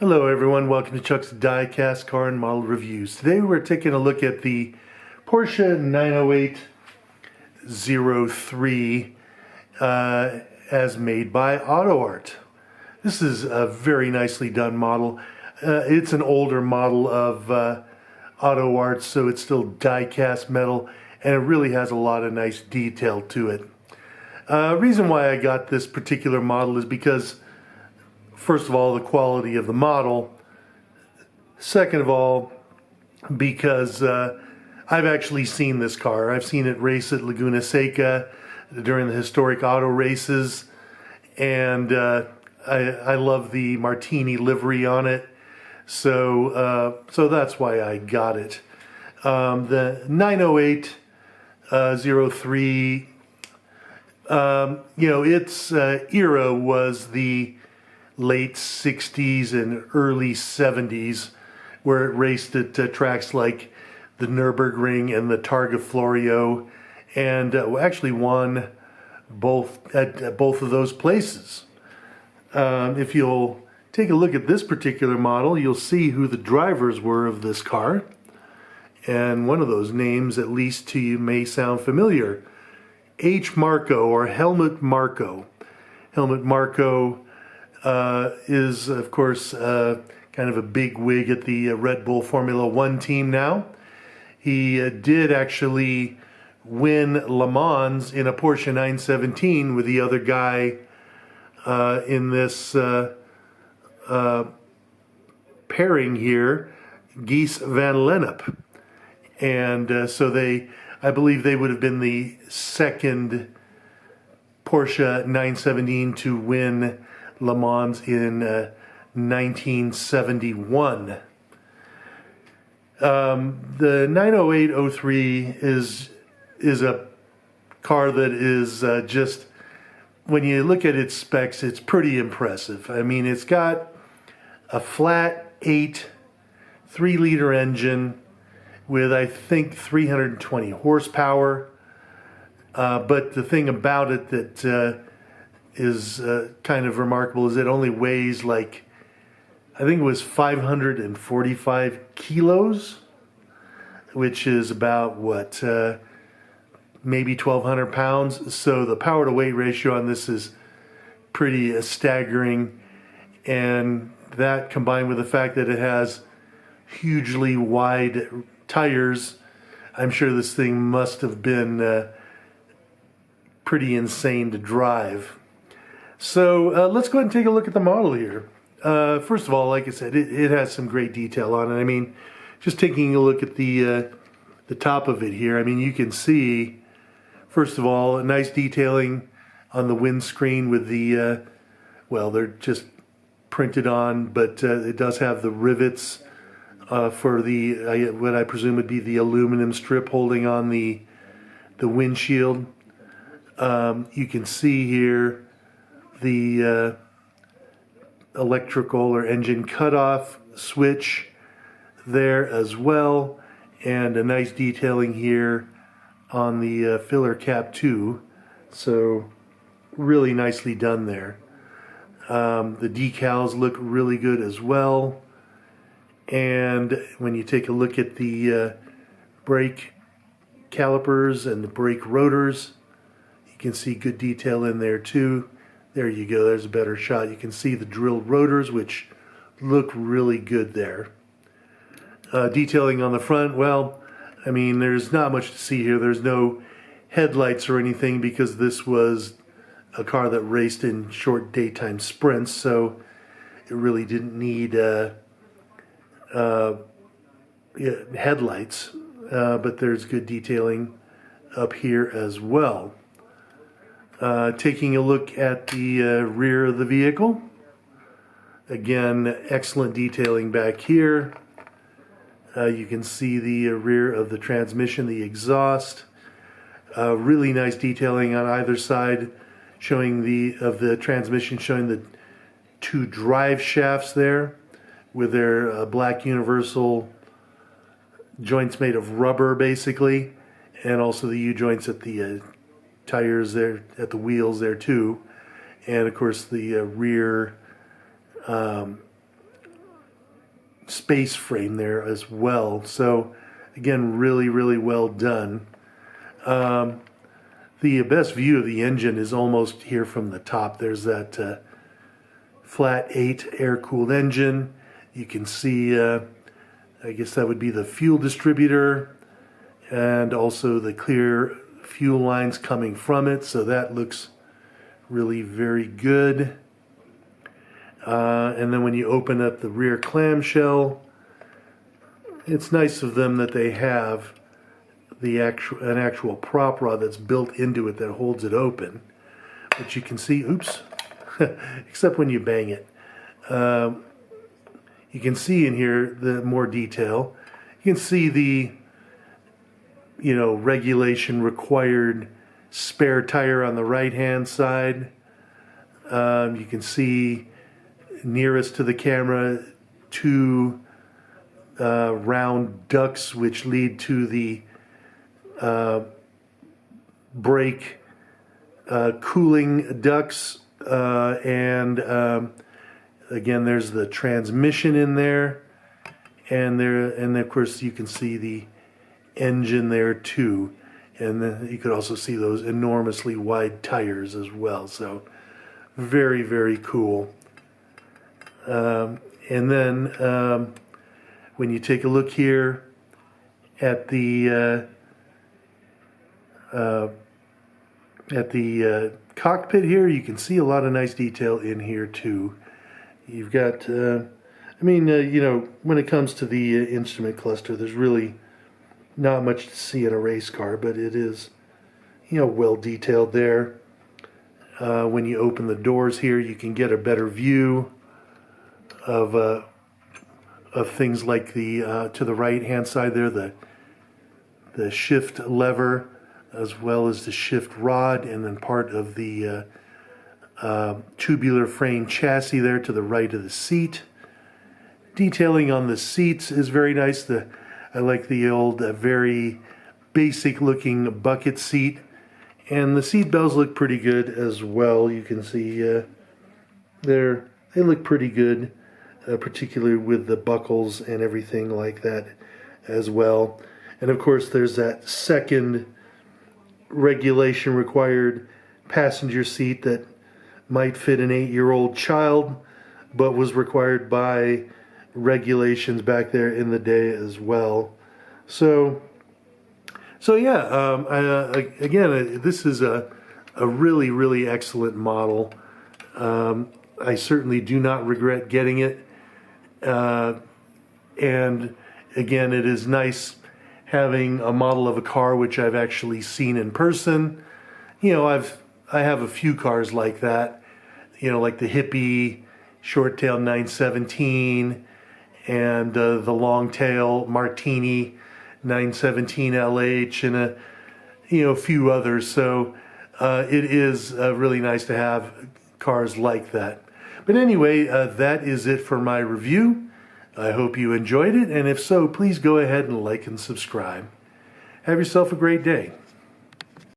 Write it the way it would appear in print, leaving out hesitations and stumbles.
Hello everyone, welcome to Chuck's Diecast Car and Model Reviews. Today we're taking a look at the Porsche 908-03 as made by AutoArt. This is a very nicely done model. It's an older model of AutoArt, so it's still die-cast metal, and it really has a lot of nice detail to it. Reason why I got this particular model is because, first of all, the quality of the model. Second of all, because I've actually seen this car. I've seen it race at Laguna Seca during the historic auto races, and I love the Martini livery on it. So that's why I got it. The 908-03, its era was the late 60s and early 70s, where it raced at tracks like the Nürburgring and the Targa Florio, and actually won at both of those places. If you'll take a look at this particular model, you'll see who the drivers were of this car, and one of those names, at least to you, may sound familiar. H. Marco, or Helmut Marko. Helmut Marko is, of course, kind of a big wig at the Red Bull Formula One team now. He did actually win Le Mans in a Porsche 917 with the other guy in this pairing here, Gijs van Lennep. And so I believe they would have been the second Porsche 917 to win Le Mans in 1971. The 908-03 is a car that is just, when you look at its specs, it's pretty impressive. I mean, it's got a flat 8 3-liter engine with, I think, 320 horsepower. But the thing about it that is kind of remarkable is it only weighs like, I think it was 545 kilos, which is about what, maybe 1,200 pounds. So the power to weight ratio on this is pretty staggering, and that combined with the fact that it has hugely wide tires, I'm sure this thing must have been pretty insane to drive. So let's go ahead and take a look at the model here. First of all, like I said, it has some great detail on it. I mean, just taking a look at the top of it here, I mean, you can see, first of all, a nice detailing on the windscreen with the, well, they're just printed on, but it does have the rivets for the, what I presume would be the aluminum strip holding on the windshield. You can see here the electrical or engine cutoff switch there as well, and a nice detailing here on the filler cap too. So really nicely done there. The decals look really good as well, and when you take a look at the brake calipers and the brake rotors, you can see good detail in there too. There you go, there's a better shot. You can see the drilled rotors, which look really good there. Detailing on the front, well, I mean, there's not much to see here. There's no headlights or anything because this was a car that raced in short daytime sprints, so it really didn't need headlights, but there's good detailing up here as well. Taking a look at the rear of the vehicle, again, excellent detailing back here. You can see the rear of the transmission, the exhaust. Really nice detailing on either side, showing the transmission, showing the 2 drive shafts there with their black universal joints made of rubber, basically, and also the U-joints at the tires there, at the wheels there too, and of course the rear space frame there as well. So again, really, really well done. The best view of the engine is almost here from the top. There's that flat 8 air-cooled engine. You can see, I guess that would be the fuel distributor, and also the clear fuel lines coming from it. So that looks really very good. And then when you open up the rear clamshell, it's nice of them that they have an actual prop rod that's built into it that holds it open. But you can see, oops, except when you bang it. You can see in here the more detail. You can see the, regulation required spare tire on the right-hand side. You can see nearest to the camera 2 round ducts which lead to the brake cooling ducts, and again there's the transmission in there, and of course you can see the engine there too, and then you could also see those enormously wide tires as well. So very, very cool. And then when you take a look here at the cockpit here, you can see a lot of nice detail in here too. You've got, when it comes to the instrument cluster, there's really not much to see in a race car, but it is, well detailed there. When you open the doors here, you can get a better view of things like the to the right hand side there, the shift lever, as well as the shift rod, and then part of the tubular frame chassis there to the right of the seat. Detailing on the seats is very nice. I like the old, very basic looking bucket seat, and the seat bells look pretty good as well. You can see they look pretty good, particularly with the buckles and everything like that as well. And of course there's that second regulation required passenger seat that might fit an 8-year-old child, but was required by regulations back there in the day as well. So yeah, again, this is a really, really excellent model. I certainly do not regret getting it. And again, it is nice having a model of a car which I've actually seen in person. I have a few cars like that, like the hippie short tail 917 and the long tail Martini 917 LH and a few others. So it is really nice to have cars like that. But anyway, that is it for my review. I hope you enjoyed it, and if so, please go ahead and like and subscribe. Have yourself a great day.